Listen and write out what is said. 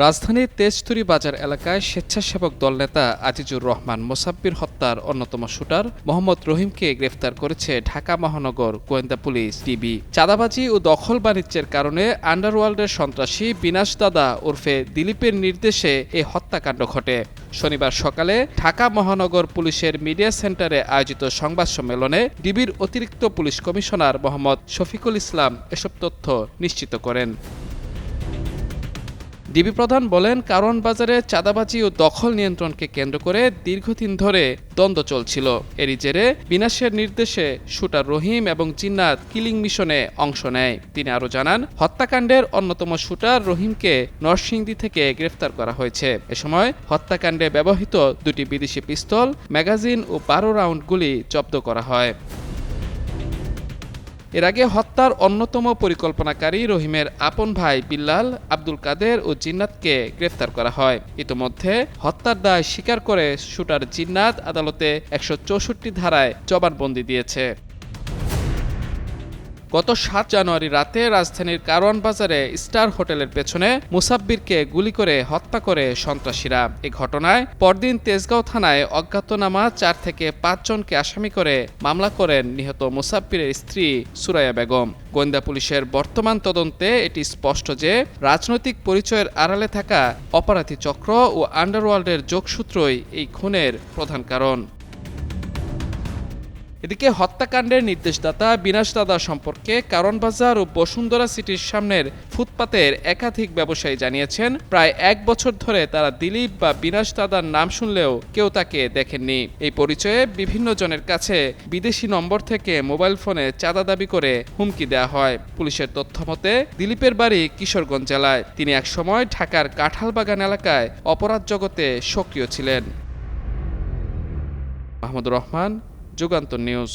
রাজধানীর তেজতুরী বাজার এলাকায় স্বেচ্ছাসেবক দল নেতা আজিজুর রহমান মোসাব্বির হত্যার অন্যতম শুটার মোহাম্মদ রহিমকে গ্রেফতার করেছে ঢাকা মহানগর গোয়েন্দা পুলিশ ডিবি। চাঁদাবাজি ও দখল বাণিজ্যের কারণে আন্ডারওয়ার্ল্ডের সন্ত্রাসী বিনাশ দাদা ওরফে দিলীপের নির্দেশে এ হত্যাকাণ্ড ঘটে। শনিবার সকালে ঢাকা মহানগর পুলিশের মিডিয়া সেন্টারে আয়োজিত সংবাদ সম্মেলনে ডিবির অতিরিক্ত পুলিশ কমিশনার মোহাম্মদ শফিকুল ইসলাম এসব তথ্য নিশ্চিত করেন। ডিবি প্রধান বলেন, কারওয়ান বাজারে চাঁদাবাজি ও দখল নিয়ন্ত্রণকে কেন্দ্র করে দীর্ঘদিন ধরে দ্বন্দ্ব চলছিল। এরই জেরে বিনাশের নির্দেশে শুটার রহিম এবং জিন্নাত কিলিং মিশনে অংশ নেয়। তিনি আরও জানান, হত্যাকাণ্ডের অন্যতম শুটার রহিমকে নরসিংদী থেকে গ্রেফতার করা হয়েছে। এ সময় হত্যাকাণ্ডে ব্যবহৃত দুটি বিদেশি পিস্তল, ম্যাগাজিন ও 12 রাউন্ড গুলি জব্দ করা হয়। এর আগে হত্যার অন্যতম পরিকল্পনাকারী রহিমের আপন ভাই বিল্লাল, আব্দুল কাদের ও জিন্নাতকে গ্রেফতার করা হয়। ইতোমধ্যে হত্যার দায় স্বীকার করে শুটার জিন্নাত আদালতে 164 ধারায় জবানবন্দি দিয়েছে। গত 7 জানুয়ারি রাতে রাজধানীর কারওয়ান বাজারে স্টার হোটেলের পেছনে মুসাব্বিরকে গুলি করে হত্যা করে সন্ত্রাসীরা। এ ঘটনায় পরদিন তেজগাঁও থানায় অজ্ঞাতনামা 4 থেকে 5 জনকে আসামি করে মামলা করেন নিহত মুসাব্বিরের স্ত্রী সুরাইয়া বেগম। গোয়েন্দা পুলিশের বর্তমান তদন্তে এটি স্পষ্ট যে রাজনৈতিক পরিচয়ের আড়ালে থাকা অপরাধী চক্র ও আন্ডারওয়ার্ল্ডের যোগসূত্রই এই খুনের প্রধান কারণ। এদিকে হত্যাকাণ্ডের নির্দেশদাতা বিনাশ দাদা সম্পর্কে কারওয়ান বাজার ও বসুন্ধরা সিটির সামনের ফুটপাতের একাধিক ব্যবসায়ী জানিয়েছেন, প্রায় 1 বছর ধরে তারা দিলীপ বা বিনাশ দাদার নাম শুনলেও কেউ তাকে দেখেননি। এই পরিচয়ে বিভিন্ন জনের কাছে বিদেশি নম্বর থেকে মোবাইল ফোনে চাঁদা দাবি করে হুমকি দেওয়া হয়। পুলিশের তথ্য মতে দিলীপের বাড়ি কিশোরগঞ্জ জেলায়। তিনি একসময় ঢাকার কাঁঠালবাগান এলাকায় অপরাধ জগতে সক্রিয় ছিলেন। মাহমুদুর রহমান, যুগান্তর নিউজ।